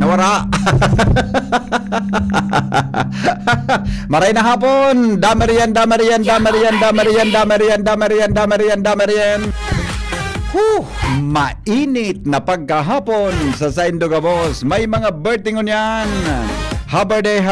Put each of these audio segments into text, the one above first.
nawara. Maray na hapon. Damarian. Mainit na pagkahapon sa Saindogabos. May mga birthday ngunyan. Haberday.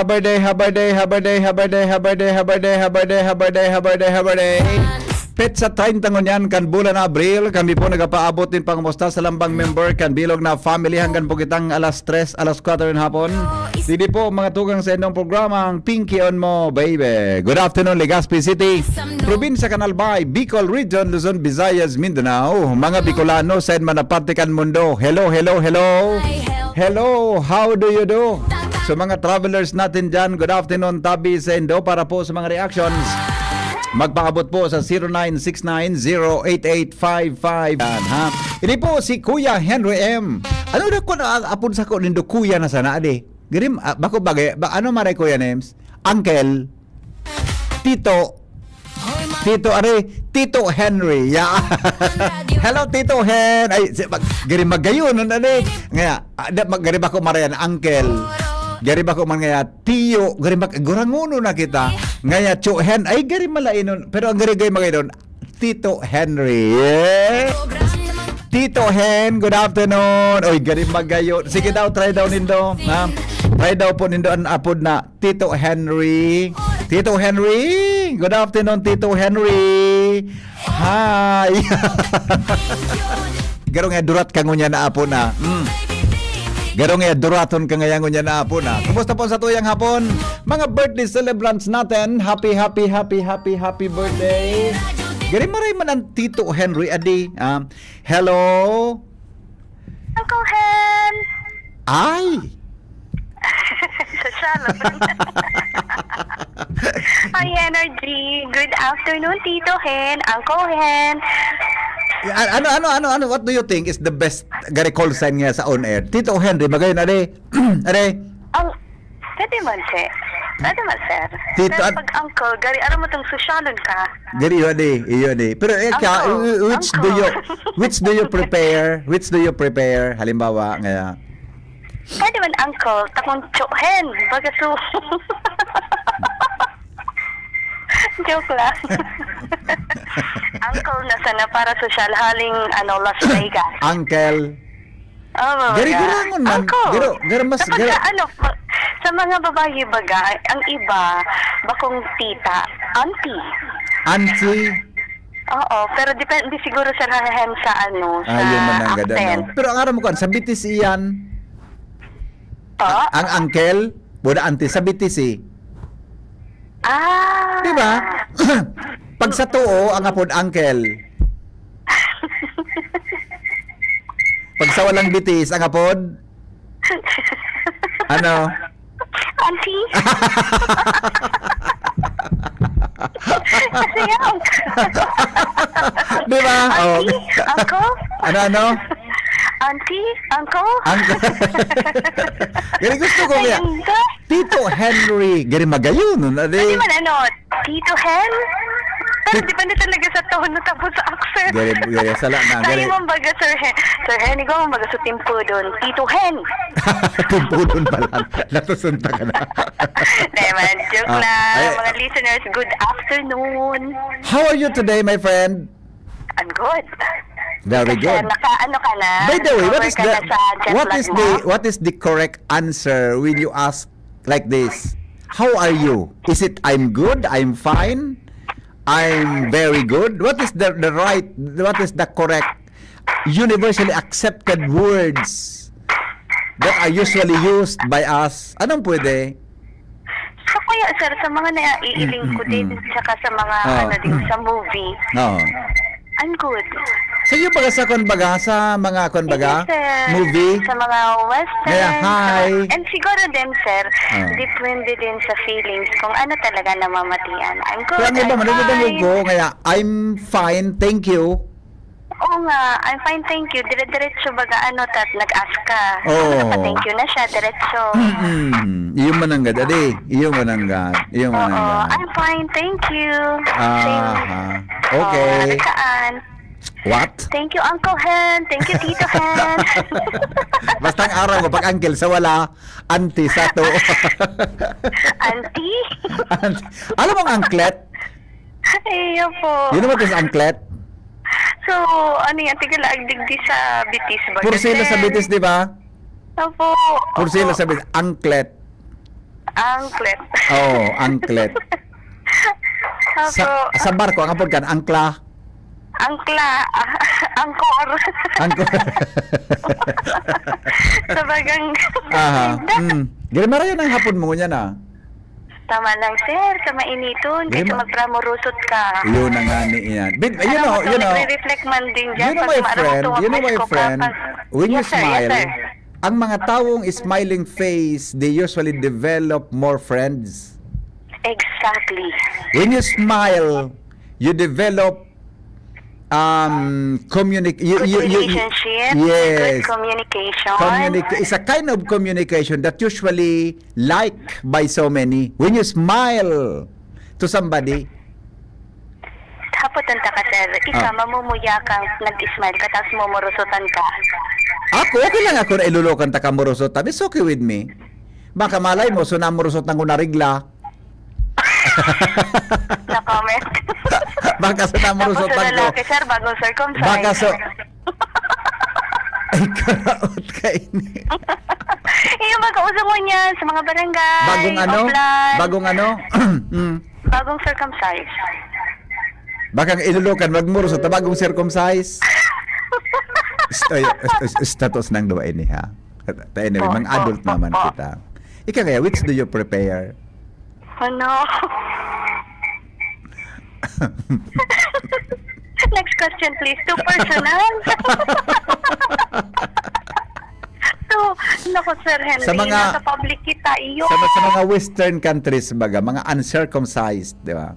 Petsa 30 ngunyan kan bulan Abril. Kami po nagapaabot din pangamusta sa lambang member kan bilog na family hanggang po kitang alas 3, alas 4 ng hapon. Didi po mga tugang sa inyong programang Pinky on Mo, baby. Good afternoon, Legazpi City, Probinsya Canalbay, Bicol Region, Luzon, Visayas, Mindanao. Mga Bicolano sa manapatikan mundo. Hello. Hello, how do you do? So mga travelers natin dyan, good afternoon, Tabi sa Indo. Para po sa mga reactions, magpaabot po sa 0969-08855. Ha? Ini po si Kuya Henry M. Ano na ko na apon sa ko nindo kuya na sana adi? Girim bako bagay ano maray Kuya names? Uncle, Tito Henry. Yeah. Hello Tito Hen. Ay girim magayon adi. Nga girim ako marayan Uncle. Gari ba ko man ngaya tiyo, gari ba guranguno na kita. Ngaya Hen ay gari malainon, pero ang gari gay magainon Tito Henry. Yeah. Tito Hen, good afternoon. Oy, gari magayon. Sige daw, try daw nindo. Ha? Try daw po nindo ang apod na Tito Henry. Tito Henry, good afternoon Tito Henry. Hi. Garo nga durat ka ngunya na apod na. Garong duraton ka ngayon niya na hapon na. Kumusta po sa tuyang hapon? Mga birthday celebrants natin. Happy birthday. Gari maray man ang Tito Henry adi. Hello. Uncle Hen. Ay. Hi, Energy. Good afternoon, Tito Hen, Uncle Hen. Ano, what do you think is the best gari call sign nga sa on air? Tito Henry, magayon ade. Ade. Pwede man, sir. Tito, pero pag uncle, gari, alam mo itong sosyalon ka. Gari, iyo ade. Pero which do you prepare? Halimbawa, nga. Pwede man, uncle, takong Hen, bagaso. Joke lang. Uncle na sana para social haling Las Vegas. Uncle. Oh, gari gurangon man. Uncle. Garo mas kapag sa mga babae baga, ang iba bakong tita, auntie. Oo, pero depende siguro sa hahem sa sa accent. Pero ang aram mo kan sa BTC yan. Ang uncle, buda auntie sa BTC. Diba? Pag sa tuo, ang apod uncle. Pag sa walang bitis, ang apod? Ano? Auntie? Sayaw. Diba? Auntie? Uncle? Ano? Auntie? Uncle? Gari gusto ko kaya. Tito Henry. Gari magayon. Pwede man Tito Hen? Pero depende talaga sa tono tapos sa accent. Gari, sala na. Sabi mo baga, Sir Hen, ikaw mo baga sa Timpudon. Tito Hen. Timpudon pala. Natusunta ka na. Naman, joke lang. Mga listeners, good afternoon. How are you today, my friend? I'm good. Very good. Naka-ano ka na? By the way, what is the correct answer when you ask like this? How are you? Is it I'm good? I'm fine? I'm very good? What is the correct universally accepted words that are usually used by us? Anong pwede? So kaya sir, sa mga naiiling ko din, saka sa mga din sa movie. I'm good. Sa iyo baga sa mga movie? Sa mga western. Hi. And siguro din, sir, depende din sa feelings kung ano talaga namamatian. I'm good, I'm fine. Kaya, I'm fine, thank you. Oo nga, I'm fine, thank you. Dire-diretso baga nag-ask ka. Thank you na siya, diretso. Iyong mananggad, ade. Iyong mananggad. I'm fine, thank you. Okay. What? Thank you, Uncle Hen. Thank you, Tito Hen. Basta ang araw mo, pag uncle sa wala, auntie sa to. Auntie? Alam mo ang anklet? Iyo po. You know what is anklet? So, ano yan? Tigala agdigdi sa bitis ba? Pursila sa bitis, di ba? Opo. Pursila sa bitis. Anklet. Anklet. Oh, anklet. Opo. Sa barko, ang apod kan, angkla. Angkla. Angkor. Angkor. Sa bagang... Aha. Giri marayan ang hapon mo niya na. Tama lang, sir. Sa mainiton. Kasi magpramurusot ka. Yun ang nga niyan. You know, nagre-reflect man din dyan. You know my friend, when you smile, ang mga taong smiling face, they usually develop more friends. Exactly. When you smile, you develop relationship, yes, good communication. It's a kind of communication that usually liked by so many. When you smile to somebody, Hapotan ta ka, sir. Isa, mamumuya kang nag-smile ka, tapos mumurusutan ka. okay lang ako na ilulukan ta kamurusot. It's okay with me. Baka malay mo, so namurusot ng unarigla. Na-comment. Baka sa namurusot Tapos sa ko. lalaki, sir, bagong circumcised. Baka so... Ay, karaot ka ini. Yung magkausap mo niyan sa mga barangay. Bagong ano? offline. Bagong ano? Bagong circumcised. Baka ilulukan, magmurusot na bagong circumcise. Status ng dua ini ha. Anyway, mga adult naman kita. Ika kaya, which do you prepare? Ano? Next question, please. Too personal. Naku, Sir Henry, nasa public kita, iyo. Sa mga western countries, baga, mga uncircumcised, di ba?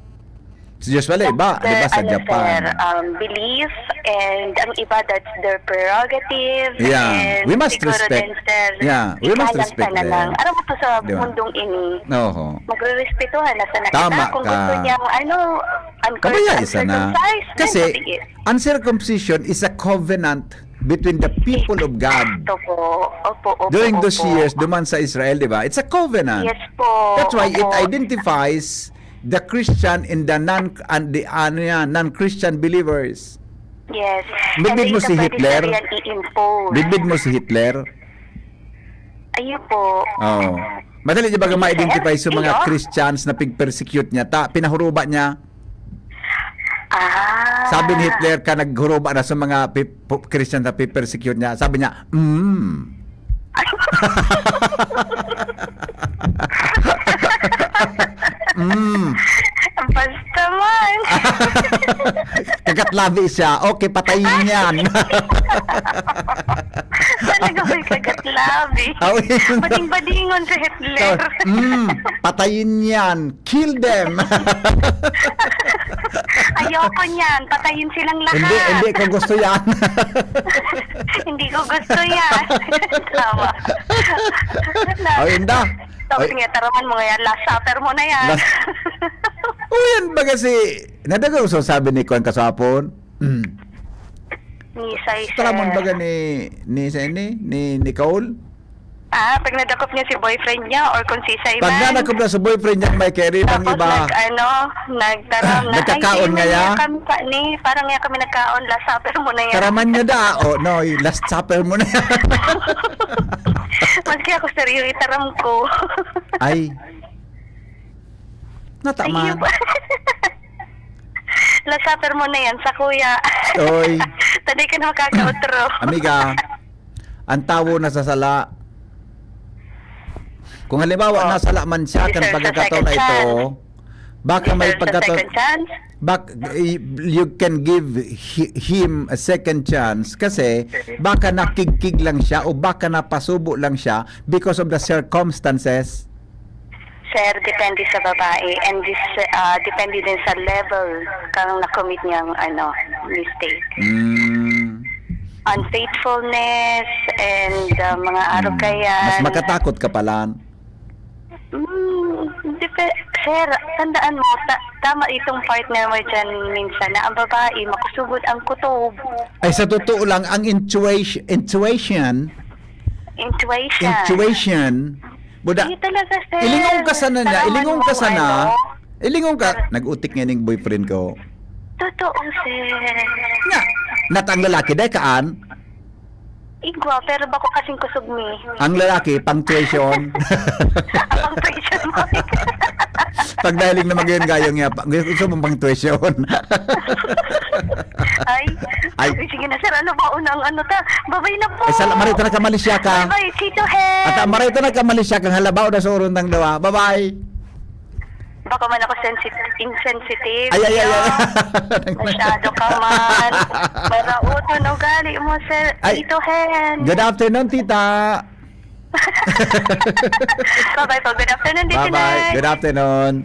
So usually, iba, di ba, sa Japan. Sir, belief, and ang iba, that's their prerogative. Yeah, and we must siguro respect. din, sir, Yeah, we must respect na them. lang. Alam mo to sa Di ba? mundong ini, Oo. magre-respetuhan na sa nakita. Tama Kung ka. gusto niyang, Kabaya isa na. uncircumcised, Kasi, then so be it. uncircumcision is a covenant between the people of God. Opo. During those years, duman sa Israel, di ba? It's a covenant. Yes po. That's why it Opo. identifies the Christian and the non-Christian believers. Yes. Bidbid mo si Hitler? I-impose. Bidbid mo si Hitler? Ayun po. Oo. Madali niya baga ma-identify sa mga Iyo? Christians na pig-persecute niya. Pinahuruba niya. Sabi ni Hitler ka naghuruba na sa mga Christians na pig-persecute niya. Sabi niya, Basta man. Kagatlabi siya. Okay, patayin yan. Talaga may kagatlabi. Bading-badingon sa Hitler. Patayin yan. Kill them. Ayoko niyan. Patayin silang lahat. Hindi ko gusto yan. Hindi ko gusto yan. Tama. Inda. Tapos nga, taraman mo nga yan. Last supper mo na yan. Yan ba kasi, nadagaw so sabi ni Kwan kasapon? Ni Sai, sir. Taramon ba ni Nicole? Pag nadakop niya si boyfriend niya or kung si Sai Pag nanakop na sa boyfriend niya, may carry ng tapos iba. nagtaram na. Nagkakaon nga ya? Parang nga kami nagkaon. Last supper mo na yan. Taraman niya da. No, last supper mo na yan. Maski ako seryo, itaram ko. Ay. Natama. Last supper mo na yan sa kuya. Oy. Taday ka na makaka-outro. Amiga, ang tawo na sa sala. Kung halimbawa nasala man siya kan pagkakataon na ito, baka may pagkataon, you can give him a second chance kasi baka nakikig lang siya o baka napasubo lang siya because of the circumstances. Sir, depende sa babae and this depende din sa level kang na-commit niyang mistake. Unfaithfulness and mga araw kaya. Mas makatakot ka pala. Sir, tandaan mo, tama itong partner mo dyan minsan na ang babae, makusugod ang kutob. Ay, sa totoo lang, ang intuition, buda, Hindi talaga, sir. ilingong ka sana niya, Tama ilingong mo, ka sana, ano? ilingong ka, nag-utik nga ning boyfriend ko. Totoo, sir. Nga, natang lalaki, dahil kaan, Igwa, pero bako kasing kusog mi. ang lalaki, punctuation. Ang patient mo. Pag dahiling na mag-iyon gayong nga, gusto mong punctuation. Ay, Ay. sige na, sir. Ano ba unang ano ta? Babay na po. Ay, marito na kamalisya ka. Bye-bye, Tito Hen. At marito na kamalisya kang halabaw na sa urong ng dawa. Bye-bye. Baka man ako insensitive. Ay. Masyado ka man. Marauto na ugali mo, sir. Ay. Tito Hen. Good afternoon, tita. Bye-bye po. Good afternoon, Tito Bye-bye. Hen. Good afternoon.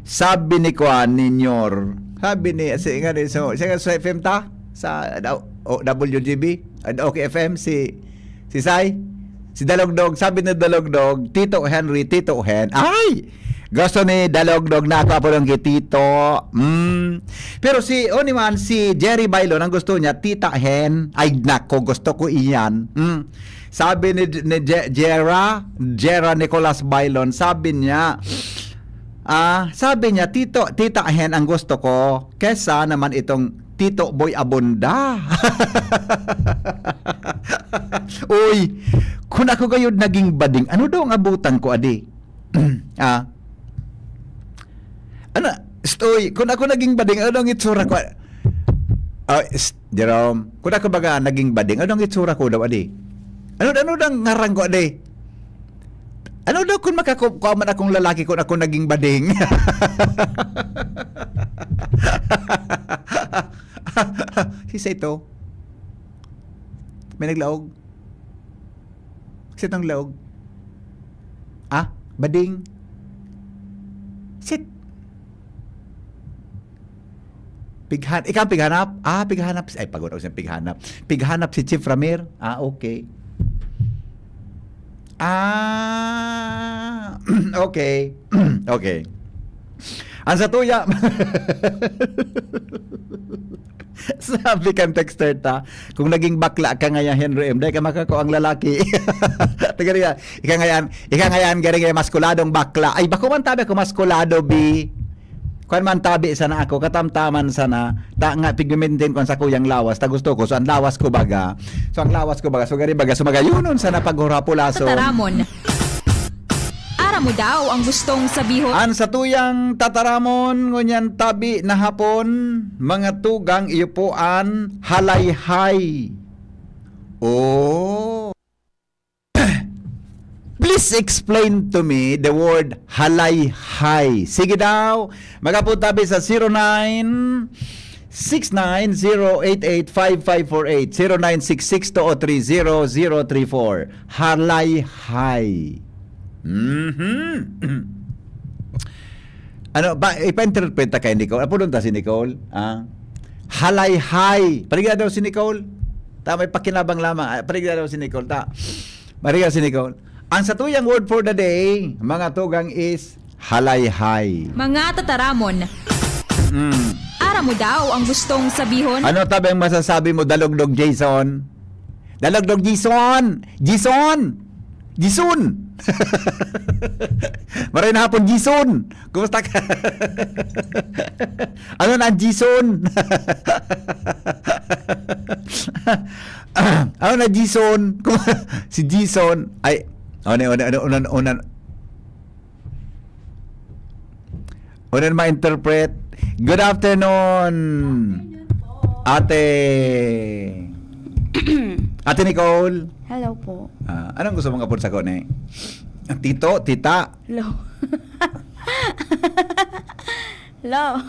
Sabi ni Kuan Ninyor. Sabi ni nga ni sa FM ta sa WGB, okay FM si Sai. Si Dalogdog, sabi ni Dalogdog, Tito Henry, Tito Hen. Ay! Gusto ni Dalogdog na ako po ng Tito. Pero si Jerry Bailon, ang gusto niya, Tita Hen. Ay, nako, gusto ko iyan. Sabi ni Jera Nicolas Bailon, sabi niya, Tita Hen ang gusto ko, kesa naman itong Tito Boy Abunda. Uy, kung ako gayon naging bading, ano daw ang abutan ko, adi? Kung ako naging bading, ano ang itsura ko? Jerome, kung ako baga naging bading, ano ang itsura ko daw, adi? Ano daw ngarang ko, adi? Ano daw kung makakuha man akong lalaki kung ako naging bading? Sisa ito. May naglaog. Sit ang laog. Bading. Sit. Ikaw pighanap? Pighanap. Ay, pagod ako sa pighanap. Pighanap si Chief Ramir? Okay. Okay. Okay. Ang sa tuya, sabi kang texter ta, kung naging bakla ka ngayon, Henry M, dahil ka makako ang lalaki. Ika ngayon, garing maskuladong bakla. Ay, bako man tabi ako maskulado, bi. Kuan man tabi sana ako, katamtaman sana, nga pigmentin ko sa kuyang lawas, ta gusto ko, so ang lawas ko baga, so gari baga, so magayunon sana paghurapulason. Tataramon. Ara mo daw ang gustong sabihon. An sa tuyang tataramon ngunyan tabi na hapon mga tugang iupuan halayhay. Oh. Please explain to me the word halayhay. Sige daw. Magaputabi sa 0969-088-5548 0966-203-0034 halayhay. Ano ba ipa-interpret ta kay Nicole? Apo ta si Nicole? Halayhay. Paligya daw si Nicole. May pakinabang lamang. Paligya daw si Nicole ta. Paligya si Nicole. Ang satuyang word for the day, mga tugang is halayhay. Mga tataramon. Ara mo daw ang gustong sabihon. Ano tabi ang masasabi mo, Dalogdog Jason? Dalogdog Jason! Jason! Jason! Maray na hapon, Jason! Kumusta ka? Ano na, Jason? Ano na, Jason? Si Jason ay unan ma-interpret. Good afternoon, Ate Nicole. Hello po. Anong gusto mong kapon sa ko, ne? Tito, tita. Hello. Hello.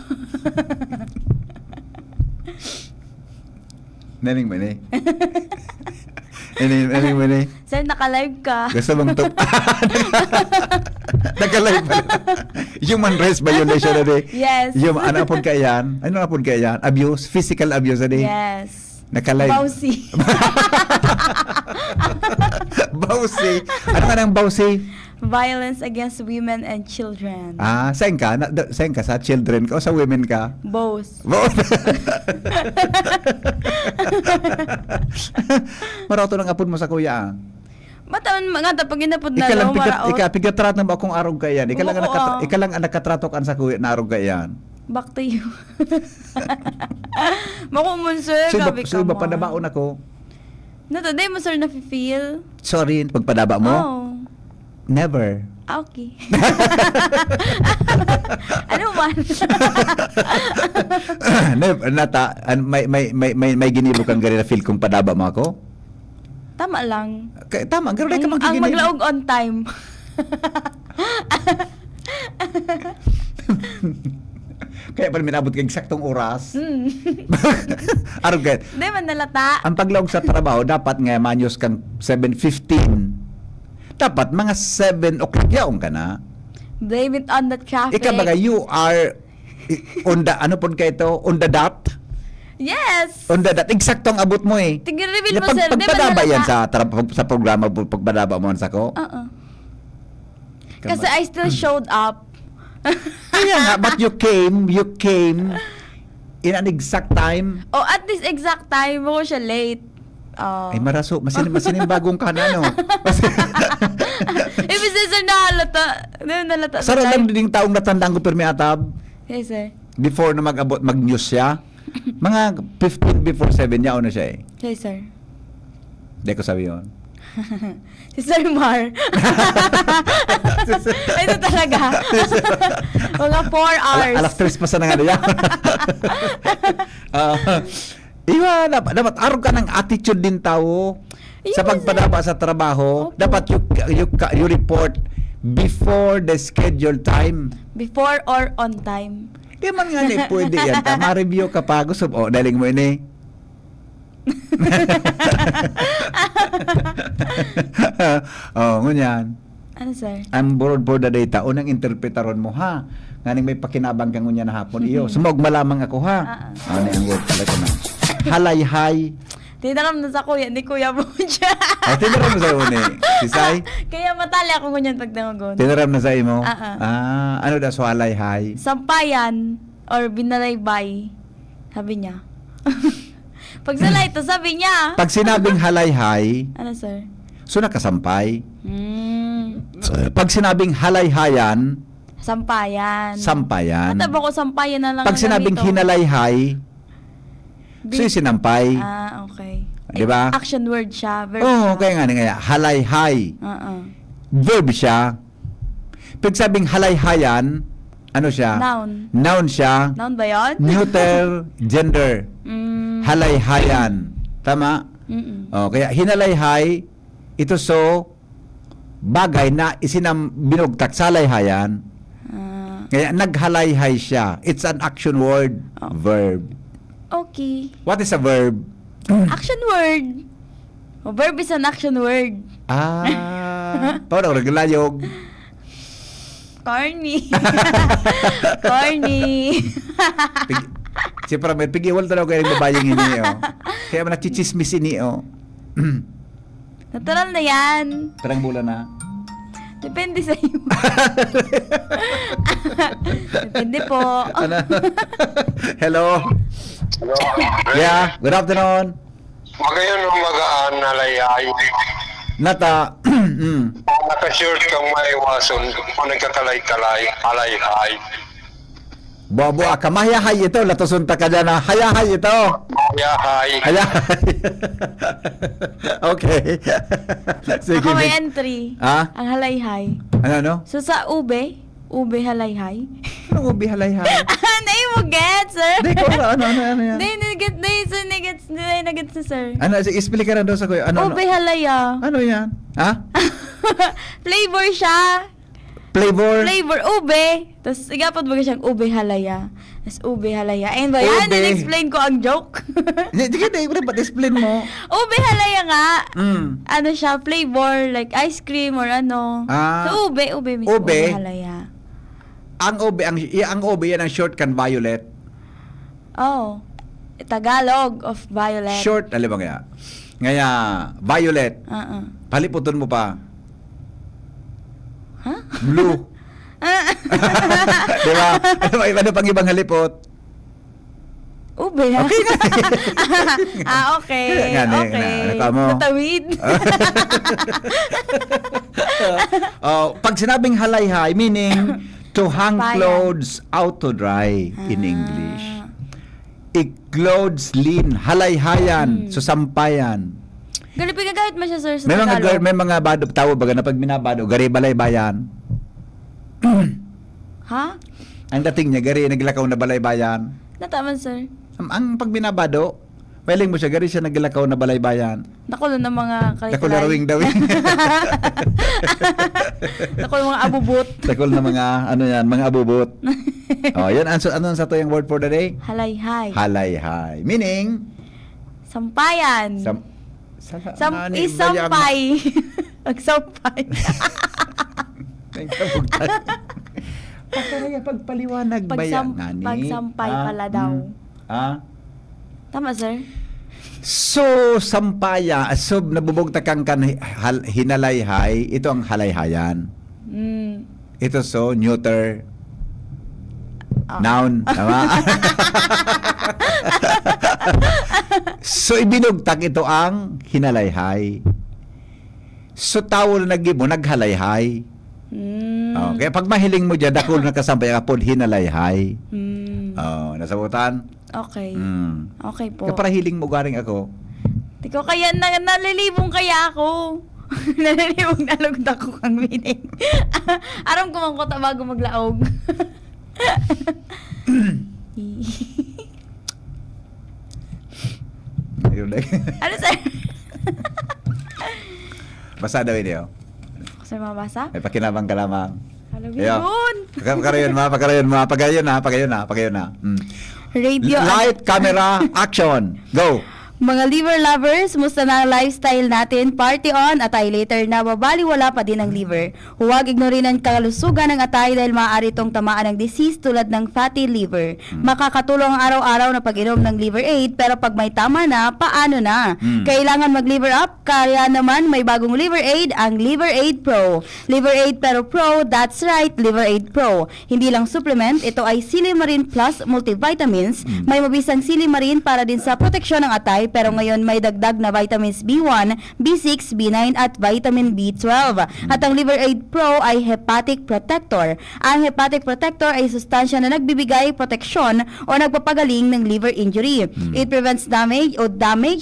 Naning mo, ne? Naning mo, ne? Sir, naka-live ka. Gusto mong tup... Nagka-live pa. Human rights violation na, de? Yes. Ano po kaya yan? Ano na po kaya yan? Abuse? Physical abuse na, de? Yes. Naka-live. Bawsi. Bawsi. Ano nga ng bawsi? Violence against women and children. Saan ka? Saan ka? Sa children ka o sa women ka? Both. Both. Marato ng apod mo sa kuya. Matawan mga pag inapod na daw maraot. Pigatrat na ba akong arog ka yan? Oo. Ika lang ang nakatrato kan sa kuya na arog ka yan. Back to you. Makumun sir, gabi ka So iba mo. padabaon ako. Nataday mo sir na-feel? Sorry, pagpadaba mo? Oh. Never. Okay. Ano man? Never. May ginilo kang gari na feel kung padaba mo ako? Tama lang. Tama, gano'n ka Ang magkiginilo. maglaog on time. Kaya pala minabot kang eksaktong oras. Hmm. Arugay. Di man nalata. Ang paglawag sa trabaho, dapat nga manyos kang 7:15. Dapat mga 7 o'clock yaong ka na. Blame it on the traffic. Ika baga, you are on the, ano po ka ito? On the dot? Yes. On the dot. Eksaktong abot mo eh. Tigil-reveal mo sir. Di man Pagpadaba yan nalata. sa programa, pagpadaba mo sa ko. Kasi I still showed up. Kaya nga, but you came in an exact time. Oh, at this exact time, ako siya late. Ay maraso, masinim bagong ka na, no? Ibig sabihin sir, nahalata. Nalata. Sara lang din taong natandaan ko pirmi atab Yes sir. before na mag-news siya. Mga 15 before 7 niya na siya eh. Yes sir. Hindi ko sabi yun. Si Sir Mar. Ito talaga. Mga 4 hours. Alas 3 pa sa nga niya. Iwa, dapat araw ka ng attitude din tao sa Yes, pagpadaba sa trabaho. Opo. Dapat you report before the scheduled time. Before or on time. Di man nga ni pwede yan. Ma-review ka pa. Gusto mo, daling mo ini. Ngunyan. Ano sir? I'm borrowed for the data. Unang interpretaron mo ha. Nganing may pakinabang kang ngunya na hapon iyo. Sumog malamang ako ha. Ano yung word pala ko na. Halayhay. Tinaram na sa kuya, ni Kuya Bunja. Ay, tinaram mo sa uni. Si Sai? Kaya matali ako ngunyan pag dangon. Tinaram na sa imo? Ah. Ano da so halayhay? Sampayan or binalaybay. Sabi niya. Pag sa light, sabi niya. Pag sinabing halayhay, Ano sir? so nakasampay. So, Pag sinabing halayhayan, sampayan. sampayan. Mataba ko sampayan na lang. Pag ang sinabing ganito. hinalayhay, so sinampay. Okay. Di ba? Action word siya. Verb Oo, siya. kaya nga nga. Halayhay. Verb siya. Pag sabing halayhayan, ano siya? Noun. Noun siya. Noun ba yun? Neuter gender. Halayhayan. Tama? Kaya hinalayhay, ito so, bagay na binugtak sa halayhayan. Kaya naghalayhay siya. It's an action word. Verb. Okay. What is a verb? Action word. O, verb is an action word. Paano naglayog? Corny. Corny. Si Pramel, pigiwal talaga kayo ng babayang ini, oh. Kaya man nagchichismis ini, oh. Natural na yan. Tarang mula na. Depende sa iyo. Depende po. Ano? Hello? Yeah, good afternoon. Magayon ang magaan na layay. Nata, Nakashirt kang maiwason kung nagkakalay-kalay, halay-hay. bobo ka, mahayahay ito, latusunta ka dyan na, hayahay ito. Yahay. Hayahay. Okay. Sige. Ako may Nick. entry. Ah? Ang halayhay. Ano? So sa ube halayhay. Ano ubi halayhay? Hindi mo get, sir. Hindi ko, ano yan? Hindi na-get sa sir. Ano, explain ka na daw sa kuya. Ano? Ube halaya. Ano yan? Ha? Flavor siya. Flavor? Flavor, ube. Tapos, igapad mo siyang ube halaya. Tapos, ube halaya. Ayun ba yan? Ube. In-explain ko ang joke. Hindi ka na, ba't explain mo? Ube halaya nga. Ano siya, flavor, like ice cream or ano. So, ube mismo. Ube. Ube halaya. Ang ube yan ang short kan violet. Oh. Tagalog of violet. Short, alam mo kaya? Ngaya, violet. Paliputon mo pa. Ha? Blue. Di ba? Ano pang ibang halipot? Ube na. Okay na. Okay. Nga, Okay. tama. Natawid. Pag sinabing halayhay, meaning to hang Sampayan. clothes out to dry in English. I-clothes lean, halayhayan, susampayan. Ganun pinagamit mo siya, sir, sa May Tagalog. may mga bado, tawag baga na pag binabado, gari balaybayan. Ha? Ang dating niya, gari naglakaw na balaybayan. Nataman, sir. Ang pag binabado, Pailing mo siya, gari siya naglakaw na balaybayan. Nakulo ng mga kalikalay. Takol na rawing-dawing. Nakulo ng mga abubot. Takol na mga, ano yan, mga abubot. Oh, yan, ano sa to yung word for the day? Halayhay. Halayhay. Meaning, Sampayan. Isampay. Agsampay. Pagpaliwanag ba yan? Pagsampay pala daw. Tama, sir? So, sampaya, so nabubugta kang hinalayhay, ito ang halayhayan. Ito so, neuter noun. Tama? So, ibinugtak ito ang hinalayhay. So, tawol na nagimo, naghalayhay. Oh, kaya pag mahiling mo dyan, dakol na kasampay, kapod hinalayhay. Oh, nasabutan? Okay. Okay po. Kaya para hiling mo garing ako. Di ko kaya nalilibong kaya ako. Nalilibong nalugda ko kang meaning. Aram ko man kota bago maglaog. Ano sir? Basa daw ini, oh. Sir, mabasa? May pakinabang ka lamang. Halloween. Pagkarayon na. Radio. Light, camera, action. Go. Mga liver lovers, musta na ang lifestyle natin? Party on, atay later na babaliwala pa din ang liver. Huwag ignorin ang kalusugan ng atay dahil maaari itong tamaan ng disease tulad ng fatty liver. Makakatulong ang araw-araw na pag-inom ng liver aid, pero pag may tama na, paano na? Kailangan mag-liver up, kaya naman may bagong liver aid, ang Liver Aid Pro. Liver Aid pero Pro, that's right, Liver Aid Pro. Hindi lang supplement, ito ay Silimarin Plus multivitamins. May mabisang silimarin para din sa proteksyon ng atay, pero ngayon may dagdag na vitamins B1, B6, B9 at vitamin B12. At ang Liver Aid Pro ay Hepatic Protector. Ang Hepatic Protector ay sustansya na nagbibigay proteksyon o nagpapagaling ng liver injury. It prevents damage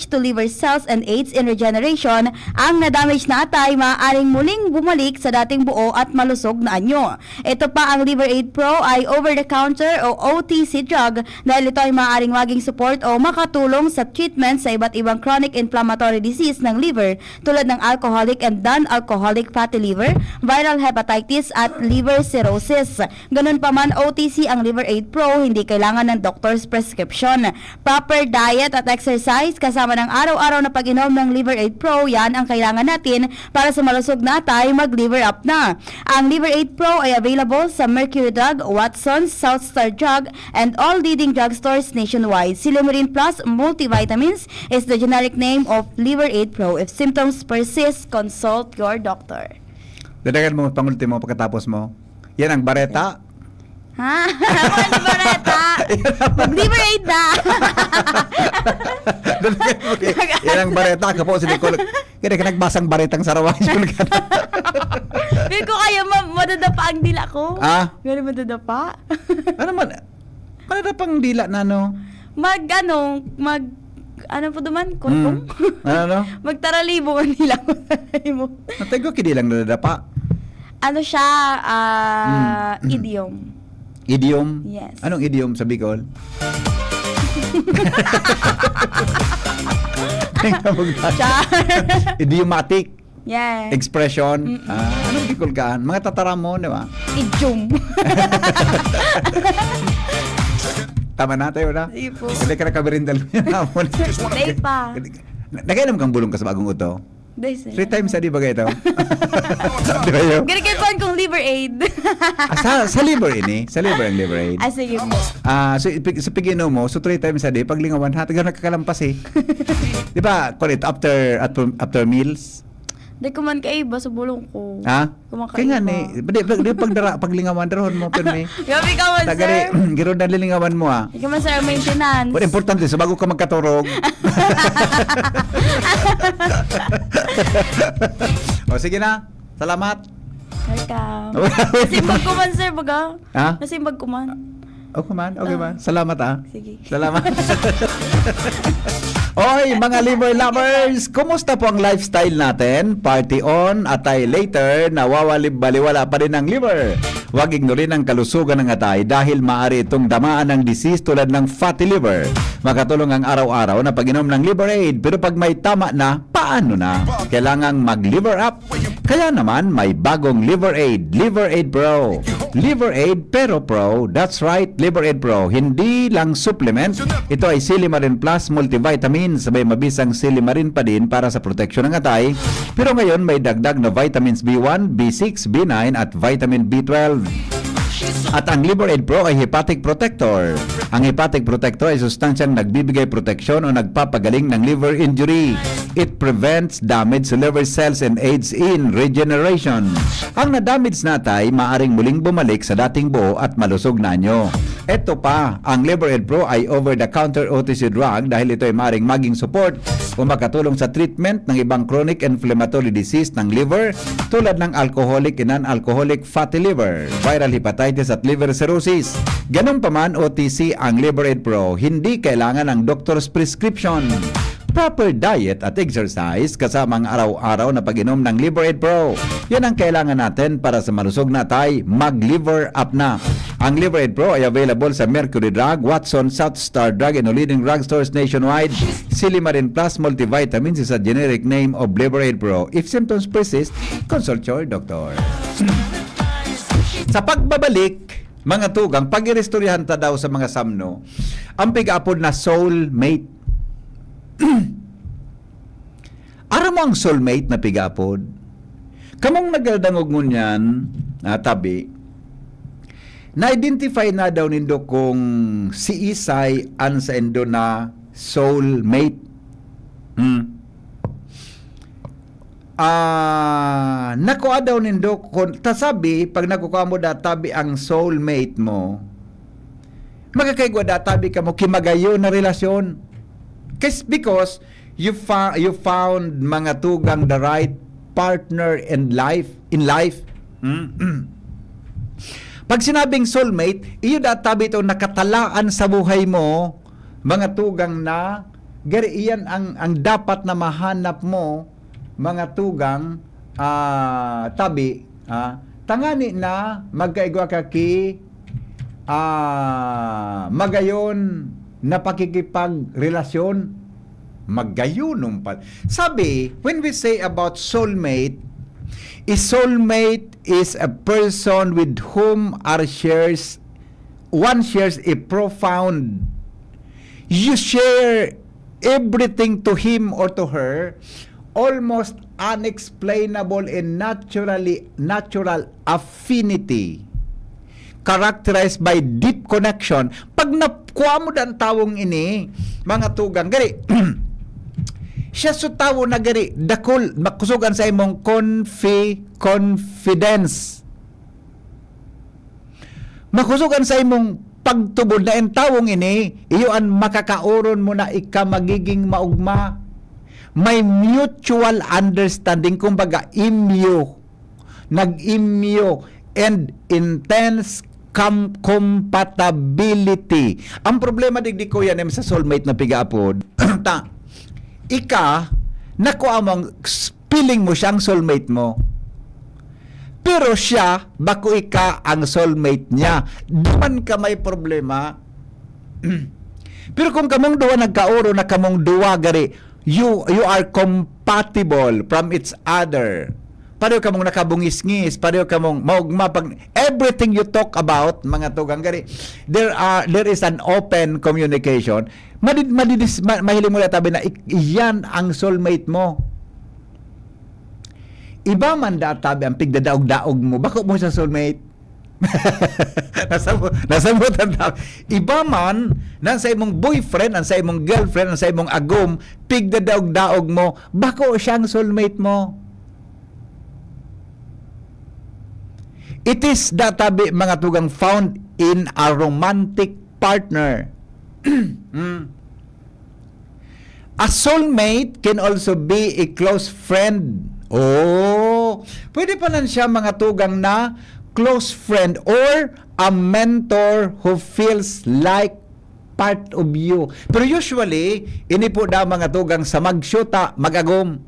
to liver cells and aids in regeneration. Ang na-damage na atay maaaring muling bumalik sa dating buo at malusog na anyo. Ito pa, ang Liver Aid Pro ay over-the-counter o OTC drug dahil ito ay maaaring maging support o makatulong sa treatment sa iba't ibang chronic inflammatory disease ng liver tulad ng alcoholic and non-alcoholic fatty liver, viral hepatitis at liver cirrhosis. Ganun pa man, OTC ang Liver Aid Pro, hindi kailangan ng doctor's prescription. Proper diet at exercise kasama ng araw-araw na pag-inom ng Liver Aid Pro, yan ang kailangan natin para sa malusog na atay, mag-liver up na. Ang Liver Aid Pro ay available sa Mercury Drug, Watson's, Southstar Drug, and all leading drugstores nationwide. Silimarin Plus multivitamins is the generic name of Liver Aid Pro. If symptoms persist, consult your doctor. Dadagan mo, pangultimo pagkatapos mo. Yan ang bareta. Ha? Ano ba reta? Mag-Liver Aid na! Yan ang bareta. Kapo, sinikol. Kaya ka nagbasang baretang sarawan. Feel ko kaya madadapa ang dila ko. Ganun madadapa. Ano pang dila na, no? Ano po duman? Kurkong? Ano? Magtaralibo ang dila ko. Natay ko kidi lang nadadapa. Ano siya? Idiom. Idiom? Yes. Anong idiom sa Bicol? Char. Idiomatic. Yeah. Expression. Anong Bicol kaan? Mga tataramon, di ba? Idiom. Tama na tayo na. Sige po. Hindi ka nakabirindal mo yan. Day pa. Nagainom kang bulong ka sa bagong uto? Dahil sir. 3 times sa di ba ito? Di ba yun? Ganikapan kong liver aid. Sa liver ini, sa liver ang liver aid. Sige po. So pag-inom mo, so 3 times a day, pag lingawan, hatagan nakakalampas eh. Di ba, call it after meals? Di ko man kaiba sa bulong ko. Ha? Kumakaiba. Kaya nga ni, di pag lingawan, darahon mo, pero may, Gabi ka man, sir. giro na lilingawan mo ah. Ikaw man, sir, ang maintenance. But importante, so bago ka magkaturog. O sige na, salamat. Welcome. Nasimbag ko man, sir, baga. Ha? Nasimbag ko man. Okay man. Salamat ah. Sige. Salamat. Oy, mga liver lovers, kumusta po ang lifestyle natin? Party on at ay later, nawawalib-baliwala pa rin ang liver. Huwag ignorin ang kalusugan ng atay dahil maaari itong damaan ng disease tulad ng fatty liver. Makatulong ang araw-araw na pag-inom ng liver aid, pero pag may tama na, paano na? Kailangang mag-liver up. Kaya naman, may bagong liver aid Pro. Liver Aid pero Pro, that's right, Liver Aid Pro. Hindi lang supplement, ito ay Silimarin Plus multivitamins, sabay mabisang silimarin pa din para sa proteksyon ng atay. Pero ngayon may dagdag na vitamins B1, B6, B9 at vitamin B12. At ang Liver Aid Pro ay Hepatic Protector. Ang Hepatic Protector ay sustansyang nagbibigay proteksyon o nagpapagaling ng liver injury. It prevents damage sa liver cells and aids in regeneration. Ang na-damage na atay maaring muling bumalik sa dating buo at malusog na anyo. Ito pa, ang Liver Aid Pro ay over-the-counter OTC drug dahil ito ay maaring maging support o makatulong sa treatment ng ibang chronic inflammatory disease ng liver tulad ng alcoholic and non-alcoholic fatty liver, viral hepatitis at liver cirrhosis. Ganun pa man, OTC ang Liver Aid Pro, hindi kailangan ng doctor's prescription. Proper diet at exercise kasama ang araw-araw na pag-inom ng Liver Aid Pro. Yan ang kailangan natin para sa malusog na atay, mag-liver up na. Ang Liver Aid Pro ay available sa Mercury Drug, Watson, South Star Drug, and leading drugstores nationwide. Silimarin Plus Multivitamins is a generic name of Liver Aid Pro. If symptoms persist, consult your doctor. Sa pagbabalik, mga tugang, pag-irestoryahan ta daw sa mga samno, ang pig-apod na soulmate. Aram mo ang soulmate na pig-apod? Kamong nagdangog mo niyan, tabi, na-identify na daw nindo kung si Isay an sa endo na soulmate. Nakuha daw nindo kung tasabi, pag nakukuha mo databi ang soulmate mo, magkakaigwa databi ka mo kimagayo na relasyon. Because you found mga tugang the right partner in life. Pag sinabing soulmate, iyo databi ito nakatalaan sa buhay mo, mga tugang na gari iyan ang dapat na mahanap mo, mga tugang tabi, tangani na magkaigwa ka ki magayon na pakikipagrelasyon, magayunom pa. Sabi, when we say about soulmate is a person with whom one shares a profound, you share everything to him or to her, almost unexplainable and natural affinity, characterized by deep connection. Pag nakuha mo dan tawong ini, mga tugang, gari, siya so tawo na gari, dakol, makusugan sa imong confidence. Makusugan sa imong pagtubod na ang tawong ini, iyo ang makakauron mo na ika magiging maugma. May mutual understanding, kumbaga, nag-imyo, and intense compatibility. Ang problema digdi ko yan sa soulmate na pigaapod. Ika, nakuha mong feeling mo siyang soulmate mo. Pero siya, bako ika ang soulmate niya. Duman ka may problema. Pero kung kamong duwa nagkaoro na kamong duwa gari, you are compatible from each other. Pareho ka mong nakabungis-ngis, pareho ka mong maugma, pag everything you talk about, mga tugang gari, there is an open communication. Mahiling mo na tabi na iyan ang soulmate mo. Iba man tabi ang pigdadaog-daog mo, bako mo sa soulmate. Nasabot ang tabi. Iba man, nang sa imong boyfriend, ang sa imong girlfriend, ang sa imong agom, pigdadaog-daog mo, bako siyang soulmate mo. It is tabi mga tugang found in a romantic partner. A soulmate can also be a close friend. Oh, pwede pa lang siya mga tugang na close friend or a mentor who feels like part of you. Pero usually, ini po na mga tugang sa magsyuta, magagom.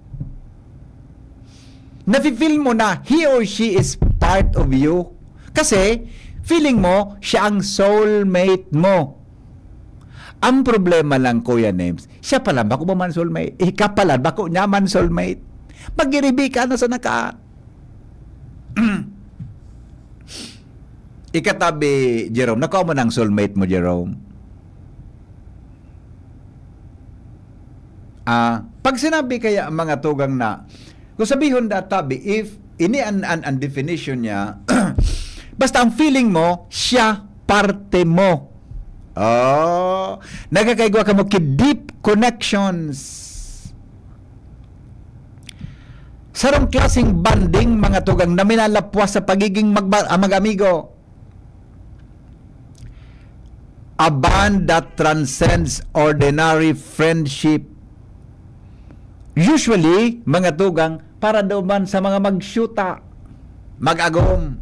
Nafi-feel mo na he or she is part of you. Kasi, feeling mo, siya ang soulmate mo. Ang problema lang, Kuya Names, siya pala, bako ba man soulmate? Ika pala, bako niya man soulmate? Magiribi ka na sa naka. Ikatabi, Jerome, nakuha mo ng soulmate mo, Jerome. Pag sinabi kaya ang mga tugang na, kung sabihin na tabi, if ini ang definition niya, basta ang feeling mo, siya parte mo. Oh, nagkakaigwa ka mo ki deep connections. Sarong klaseng banding mga tugang na minalapwas sa pagiging mag-amigo. A bond that transcends ordinary friendship. Usually, mga tugang, para daw man sa mga magsyuta, mag-agom.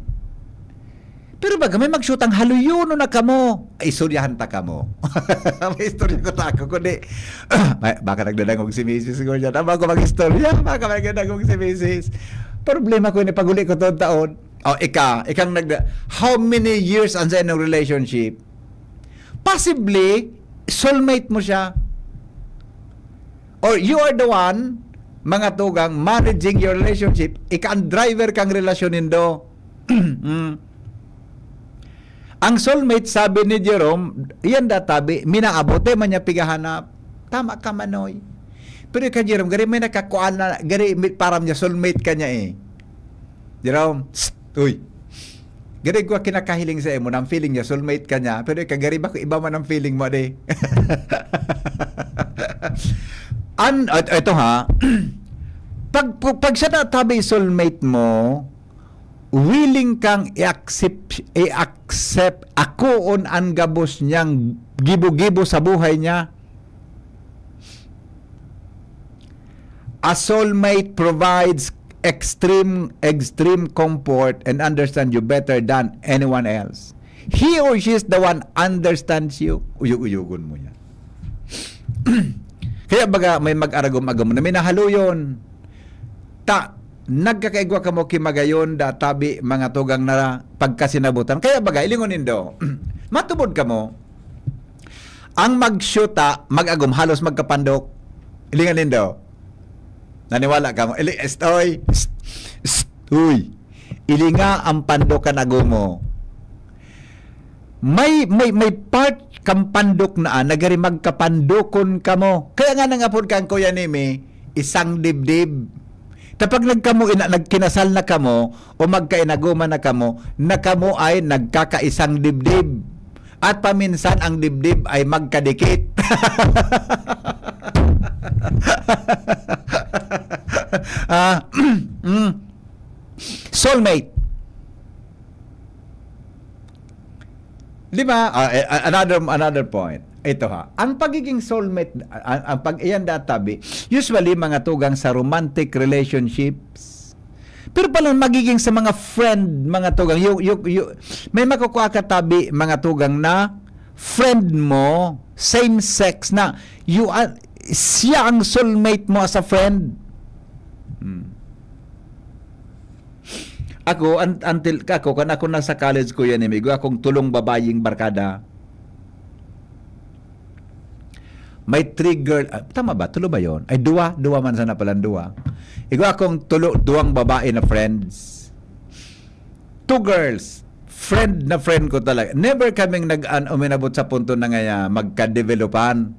Pero baga may magsyutang haluyuno na kamo, ay istoryahan ta kamo. May istorya ko ta ako, kundi, baka nagdadangog si Mrs. ko dyan. Tama ko mag-istorya, baka nagdadangog si Mrs. Problema ko ni paguli ko taon. Ikang how many years ang sa inyong relationship? Possibly, soulmate mo siya. Or you are the one, mga tugang, managing your relationship, ang driver kang relasyon nindo. Ang soulmate, sabi ni Jerome, yan databi, minaabote man niya pigahanap. Tama ka, Manoy. Pero ka, Jerome, gari may nakakuan na, gari param niya, soulmate ka niya eh. Jerome, uy, gari ko kinakahiling sa imo, nang feeling niya, soulmate ka niya, pero ka, gari ba ko iba man ang feeling mo, de? Ito ha, pag siya natabi soulmate mo, willing kang i-accept akoon ang gabos niyang gibo-gibo sa buhay niya. A soulmate provides extreme comfort and understand you better than anyone else. He or she is the one understands you. Uyug-uyugon mo yan. Kaya baga may mag-aragom-agom na may nahaluyon. Nagkakaigwa ka mo kimagayon tabi mga tugang na pagkasinabutan. Kaya baga, ilingon nindo, matubod ka mo, ang magsyuta, mag-agom, halos magkapandok. Ilingon nindo, naniwala ka mo, ilinga ang pandokan agom mo. May part kang pandok na nagari magkapandokon ka mo. Kaya nga nangapod kang Kuya Nimi, isang dibdib. Kapag nagkinasal na kamo o magkainaguman na kamo ay nagkakaisang dibdib. At paminsan ang dibdib ay magkadikit. Soulmate. Lima, another point. Ito ha, ang pagiging soulmate, ang pag-iyan databi, usually mga tugang sa romantic relationships. Pero palang magiging sa mga friend, mga tugang, may makukuha ka tabi, mga tugang na friend mo, same sex na, siya ang soulmate mo as a friend. Ako, kan ako nasa college ko yan, amigo, akong tulong babaying barkada. May 3 girl, tama ba? Tulo ba yon? Ay, dua man sana pala, dua. Igo akong duwang babae na friends. 2 girls. Friend ko talaga. Never kaming uminabot sa punto na nga magka-developan.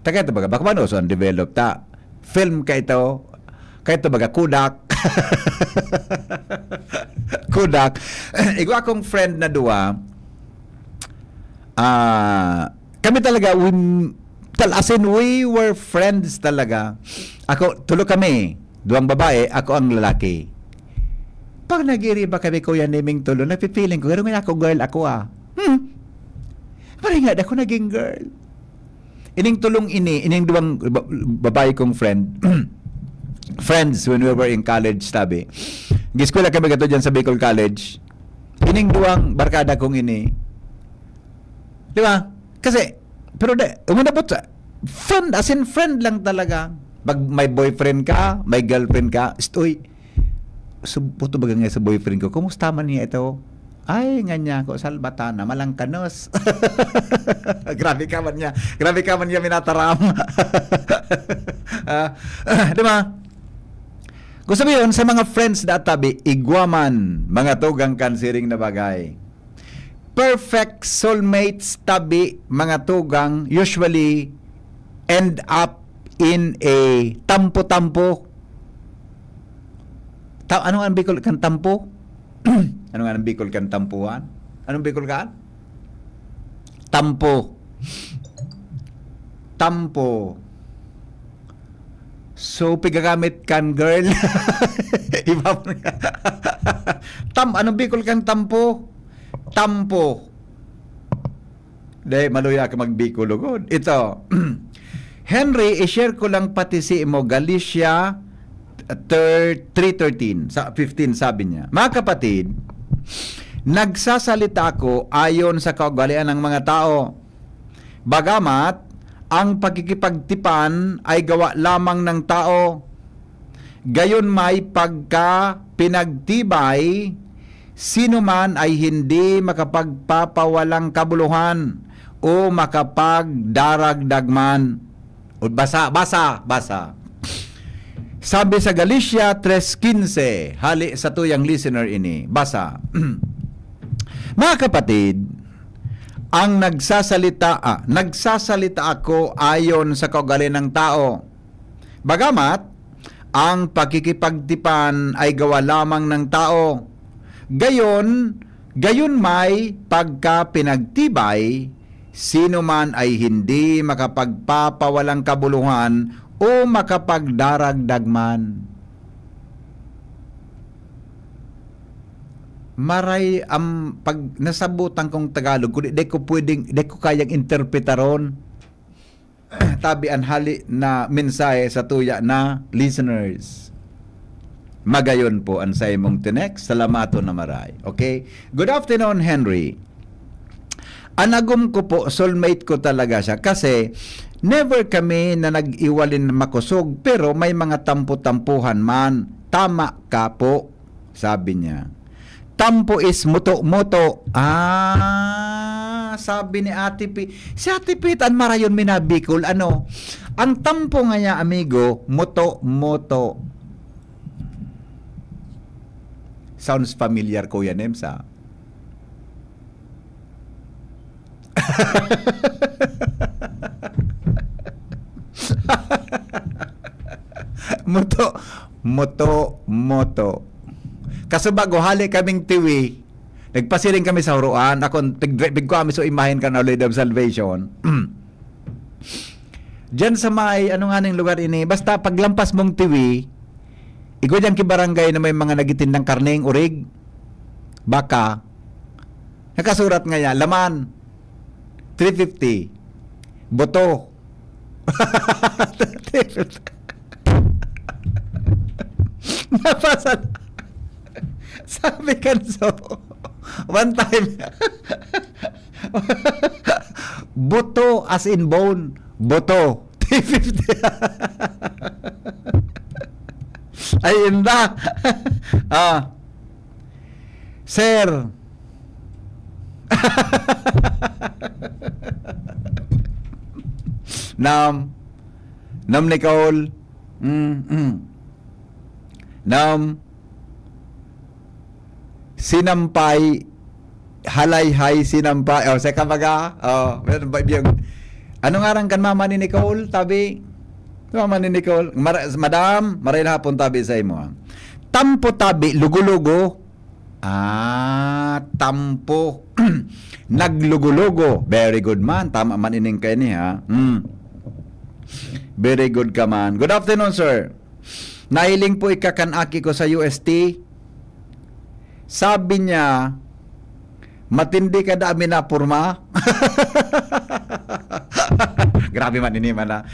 Taka ito baga, baka man so ang develop ta. Film ka ito. Kaya ito baga, Kudak. Kudak. Igo akong friend na duwa. Kami talaga, as in, we were friends talaga. Ako, tulo kami. Duwang babae, ako ang lalaki. Pag nagiri ba kami kuya naming tulo, napipiling ko, gano'n ako girl, ako parang nga, ako naging girl. Ining tulong ining duwang babae kong friend, friends when we were in college, tabi. Giskwela kami gato dyan sa Bicol College. Ining duwang barkada kong Di ba? Kasi, pero umunabot sa, friend, as in friend lang talaga. Pag may boyfriend ka, may girlfriend ka, puto baga nga sa boyfriend ko, kumusta man niya ito? Ay, nga niya ko, salbatana, malangkanos. Grabe ka man niya minataram. Di ba? Gusto mo yun, sa mga friends na tabi, igwaman, mga tugang kansiring na bagay. Perfect soulmates tabi, mga tugang, usually end up in a tampo-tampo. Ano ang Bicol kan tampo? Ano nga ang Bicol kan tampuhan? Anong Bicol kan? Tampo. Tampo. So, pigagamit kan girl. Iba mo nga. Anong Bicol kan tampo? Tampo. Dahil maluya ka mag-Bicol ugod. Ito. Henry, i-share ko lang pati si mo Galicia 3:13 sa 15 sabi niya. Mga kapatid, nagsasalita ako ayon sa kaugalian ng mga tao. Bagamat ang pagkikipagtipan ay gawa lamang ng tao. Gayon may pagka pinagtibay, sino man ay hindi makapagpapawalang kabuluhan o makapagdaragdagman. O basa. Sabi sa Galicia 3:15, hali sa tuyang listener ini, basa. Mga kapatid, ang nagsasalita ako ayon sa kaugalian ng tao. Bagamat, ang pagkikipagtipan ay gawa lamang ng tao. Gayon may pagka pinagtibay, sino man ay hindi makapagpapawalang kabuluhan o makapagdaragdagman. Maray pag nasabutan kong Tagalog, kung di ko kayang interpretaron. Tabi ang hali na mensahe sa tuya na listeners. Magayon po ang sa imong tinek. Salamato na maray. Okay? Good afternoon, Henry. Anagom ko po, soulmate ko talaga siya kasi never kami na nag-iwalin makusog pero may mga tampo-tampuhan man. Tama ka po, sabi niya. Tampo is moto-moto. Sabi ni Ate P. Si Ate P, an marayon minabikol. Ano? Ang tampo nga niya, amigo, moto-moto. Sounds familiar, Kuya Nemsa. Moto. Kaso bago hali kaming tiwi, nagpasiling kami sa huruan. Ako, tig ko kami so imahin ka na Lord of Salvation. Diyan sa may, ano nga ng lugar ini, basta paglampas mong tiwi, igo dyan kibarangay na may mga nagitindang karneng, urig, baka, nakasurat nga yan, laman, 350, boto. Napasal. Sabi kanso, one time, boto as in bone, boto, 350. Ayun na. Sir. Nam Nicole. Nam sinampay halay-hay sinampay. Sa kabaga. Ano nga ran kan mama ni Nicole? Tabi. Mama ni Nicole. Madam, maray hapon tabi sa imo. Tampo tabi, lugo-lugo. Tampo. Naglugulugo. Very good man. Tama man ining kayo niya. Very good ka man. Good afternoon, sir. Nahiling po ikakanaki ko sa UST. Sabi niya, matindi ka dami na purma. Grabe man ini man na.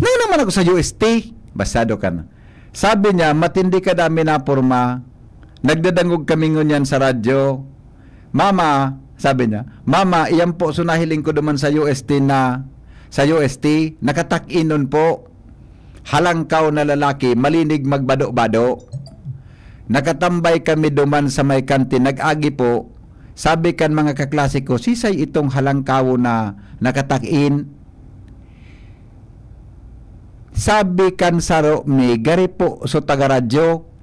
Ngayon naman ako sa UST. Basado ka na. Sabi niya, matindi ka dami na purma. Nagdadangog kami ngunyan sa radyo. Mama, sabi niya, Mama, iyan po sunahiling ko naman sa UST nakatak-inon po. Halangkaw na lalaki, malinig magbado-bado. Nakatambay kami duman sa may kantin, nag-agi po. Sabi kan mga kaklase ko, sisay itong halangkaw na nakatak-in. Sabi kan saro mi, gari po so taga-radyo.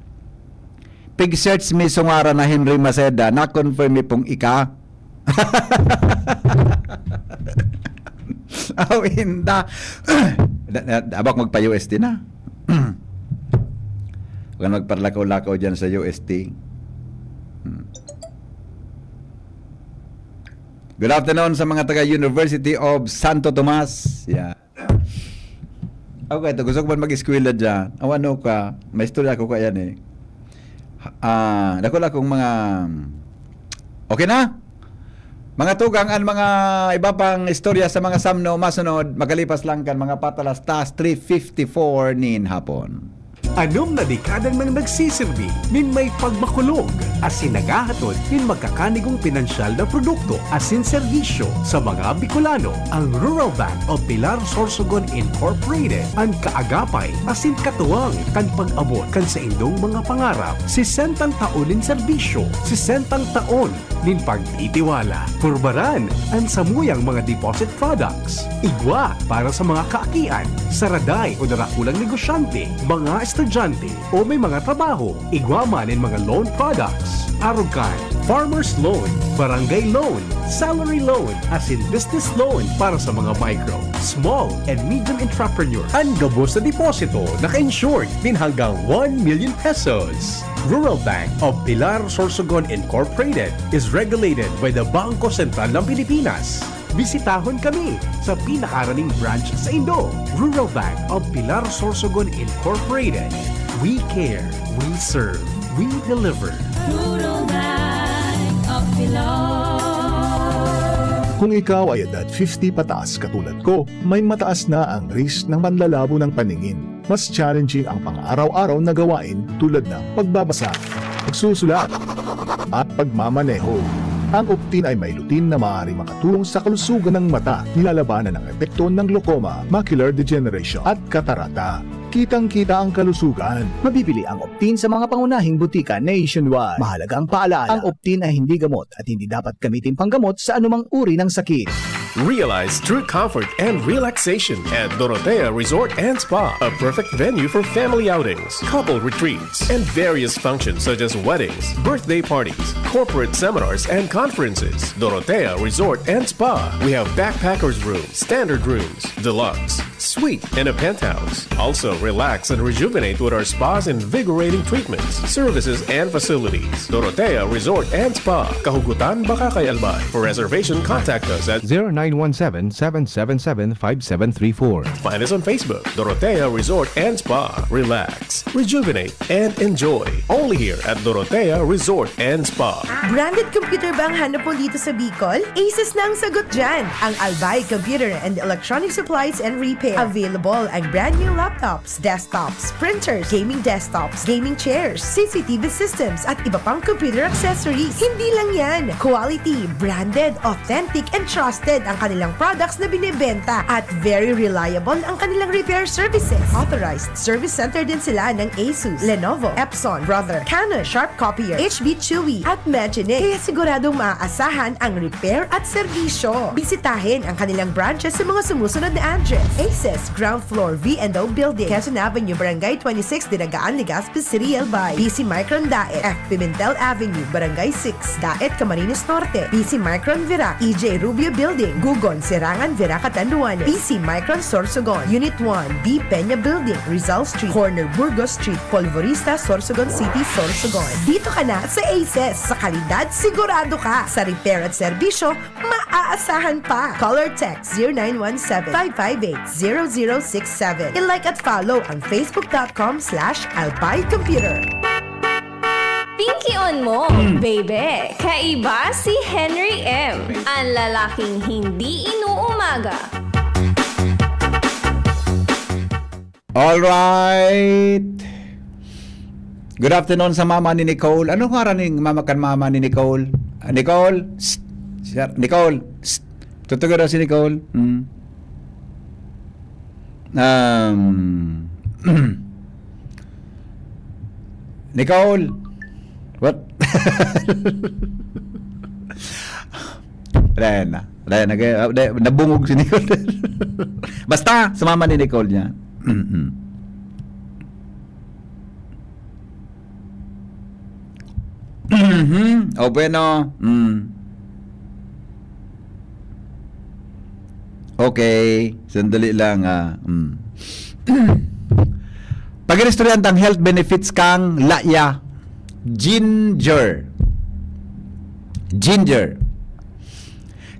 Pig-search mi sungara na Henry Maceda, na-confirm mi pong ika. Oh, hinda. Abak magpa-UST na. Huwag magparlakaw-lakaw dyan sa UST. Good afternoon sa mga taga-University of Santo Tomas. Yeah. Okay, ito. Gusto ko ba mag-eskwela dyan? Ano ka? May istorya ko yan eh. Dako lang kung mga... Okay na? Mga tugang ang mga iba pang istorya sa mga samno masunod, magalipas lang kan mga patalas tas 3:54 nin hapon. Anom na dekadang nang nagsisilbi min may pagmakulog asin nagahatod min magkakanigong pinansyal na produkto asin serbisyo sa mga Bicolano. Ang Rural Bank of Pilar Sorsogon Incorporated ang kaagapay asin katuwang kan pag-abot kan sa indong mga pangarap. 60 taon nin serbisyo, 60 taon nin pagtitiwala. Purbaran ang samuyang mga deposit products. Igwa para sa mga kaakian, saraday o narakulang negosyante, mga estudyante o may mga trabaho. Igwa man in mga loan products. Arugan, farmer's loan, barangay loan, salary loan, as in business loan para sa mga micro, small, and medium entrepreneur. Ang gabos na deposito naka-insured din hanggang 1 million pesos. Rural Bank of Pilar Sorsogon Incorporated is regulated by the Bangko Sentral ng Pilipinas. Bisitahon kami sa pinakaraning branch sa Indo. Rural Bank of Pilar Sorsogon Incorporated. We care, we serve, we deliver. Rural Bank of Pilar. Kung ikaw ay edad 50 pataas katulad ko, may mataas na ang risk ng panlalabo ng paningin. Mas challenging ang pang-araw-araw na gawain tulad ng pagbabasa, pagsusulat, at pagmamaneho. Ang Optin ay may lutin na maaari makatulong sa kalusugan ng mata, nilalabanan ang epekto ng glaucoma, macular degeneration at katarata. Kitang-kita ang kalusugan. Mabibili ang Optin sa mga pangunahing butika nationwide. Mahalaga ang paalala, ang Optin ay hindi gamot at hindi dapat gamitin panggamot sa anumang uri ng sakit. Realize true comfort and relaxation at Dorotea Resort and Spa, a perfect venue for family outings, couple retreats, and various functions such as weddings, birthday parties, corporate seminars, and conferences. Dorotea Resort and Spa. We have backpackers rooms, standard rooms, deluxe, suite, and a penthouse. Also, relax and rejuvenate with our spas and invigorating treatments, services, and facilities. Dorotea Resort and Spa, Kahugutan, Bakakay, Albay. For reservation, contact us at 0917-777-5734. Find us on Facebook, Dorotea Resort and Spa. Relax, rejuvenate, and enjoy. Only here at Dorotea Resort and Spa. Branded computer ba ang hanap mo dito sa Bicol? Asus na ang sagot dyan. Ang Albay Computer and Electronic Supplies and Repair. Available ang brand new laptops, desktops, printers, gaming desktops, gaming chairs, CCTV systems, at iba pang computer accessories. Hindi lang yan. Quality, branded, authentic, and trusted ang kanilang products na binibenta at very reliable ang kanilang repair services. Authorized service center din sila ng Asus, Lenovo, Epson, Brother, Canon, Sharp Copier, HB Chewy, at Maginic. Kaya siguradong maaasahan ang repair at serbisyo. Bisitahin ang kanilang branches sa mga sumusunod na address: Aces, ground floor, V&O Building, Quezon Avenue, Barangay 26, Dinagaan, Legazpi City, Albay. PC Micron Daet, F. Pimentel Avenue, Barangay 6, Daet, Camarines Norte. PC Micron Virac, EJ Rubio Building, Gugon, Sirangan, Virac, Catanduanes. PC Micron Sorsogon, Unit 1, D. Peña Building, Rizal Street, Corner Burgos Street, Polvorista, Sorsogon City, Sorsogon. Dito ka na sa Aces. Sa kalidad, sigurado ka. Sa repair at serbisyo, maaasahan pa. Call or text 0917-558-0067. I-like at follow ang facebook.com/albaycomputer. Pinky on mo, baby. Kaiba si Henry M. Ang lalaking hindi inuumaga. Alright. Good afternoon sa mama ni Nicole. Ano nga rin mama ni Nicole? Nicole? Shh. Nicole? Shh. Tutugo daw si Nicole. Nicole? What? Nabungog si Nicole. Basta, sa mama ni Nicole niya. O bueno. Okay, sandali lang. Pag-restoryantang health benefits kang laya. Ginger.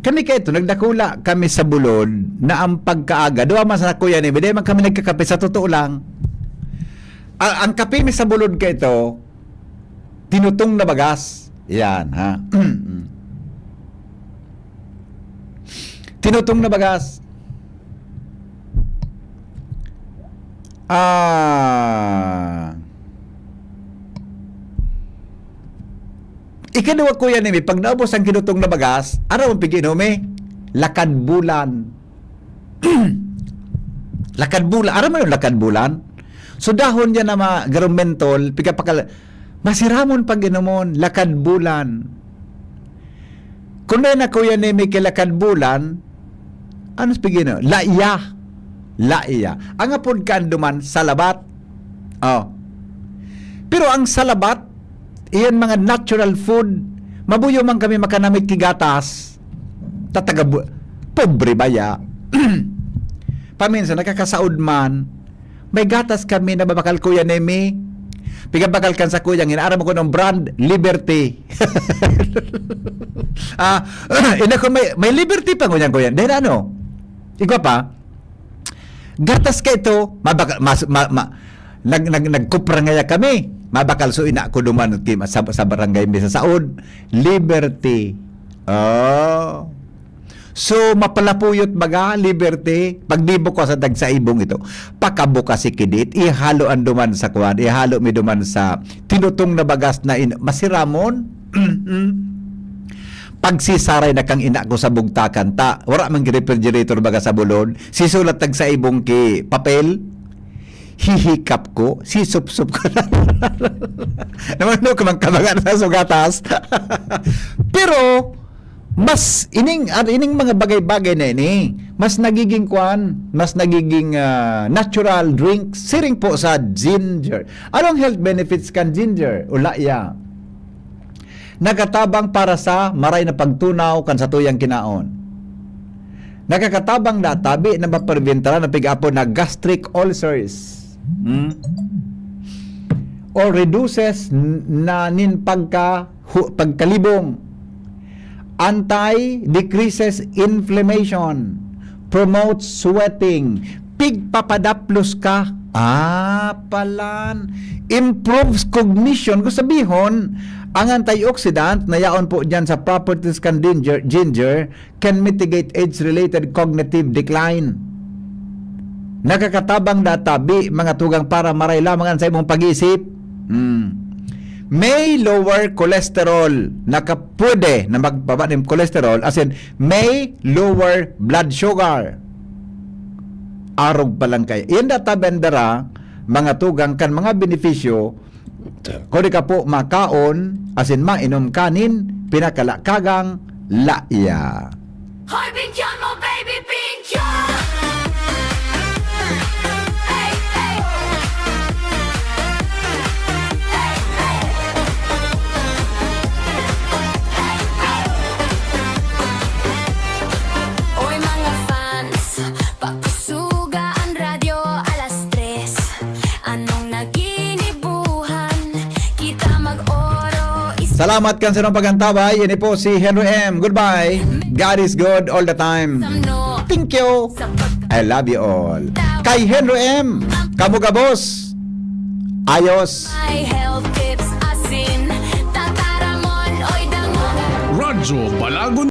Kami kayo ito, nagdakula kami sa bulod na ang pagkaaga. Doon man sa kuya ni, hindi man kami nagkakape. Sa totoo lang, ang kape mi sa bulod kayo ito, tinutong na bagas. Yan, ha? Tinutong na bagas. Ikadua ko yan, pag naubos ang kinutong na bagas, araw ang pigin, lakad bulan. Lakad bulan. Araw mo yung lakad bulan? So dahon yan na garumentol, masiramon pag inomon, lakad bulan. Kung na kuya ni kay lakad bulan, ano pigin, laiya. Ang apod kanduman, salabat. Pero ang salabat, iyan mga natural food, mabuyo man kami makanamit kigatas, pobre baya. Paminsan, nakakasaod man, may gatas kami na babakal kuya nemi, pigabakal kan sa kuya, inaara mo ko ng brand, Liberty. Ina ko may Liberty pa kuya, dahil ano, ikaw pa, gatas ka ito, nagkupra ngaya kami, mabakal so ina ko duman sa barangay sa Saud, Liberty. So mapalapuyot baga Liberty, pagdibo ko sa dagsaibong ito, pakabuka si kidit, ihalo ang duman sa kuwan, ihalo mi duman sa tinutong na bagas na masiramon. Pagsisaray na kang ina ko sa bugtakan ta, wala mang refrigerator baga sa bulod, sisulat dagsaibong ki papel, hihikap ko, sisup-sup ko na. Naman no, kamang kabagan sa sugatas. Pero, mas ining mga bagay-bagay na ini, mas nagiging natural drink, siring po sa ginger. Anong health benefits kan ginger? Ulaya. Nagatabang para sa maray na pagtunaw kan sa tuyang kinaon. Nagkakatabang na tabi na mapreventara na pigapo na gastric ulcers. Or reduces na pagkalibong, decreases inflammation, promotes sweating, pigpapadaplos ka, palan, improves cognition. Kung sabihon, ang antioxidant na yaon po dyan sa properties kan ginger can mitigate age-related cognitive decline. Nakakatabang databi mga tugang para maray lamang sa imong pag-iisip. May lower cholesterol, nakapwede na magbaba ng cholesterol, as in may lower blood sugar. Arog pa lang kayo. Iyan databendera mga tugang kan mga benepisyo kung di ka po makaon, as in mainom kanin, pinakalakagang laya. Hoy, bigyan mo, baby, bigyan! Salamat kan sa inyong pagantabay. Ini po si Henry M. Goodbye. God is good all the time. Thank you. I love you all. Kay Henry M. Kamu gabos. Ayos. Radyo Balagon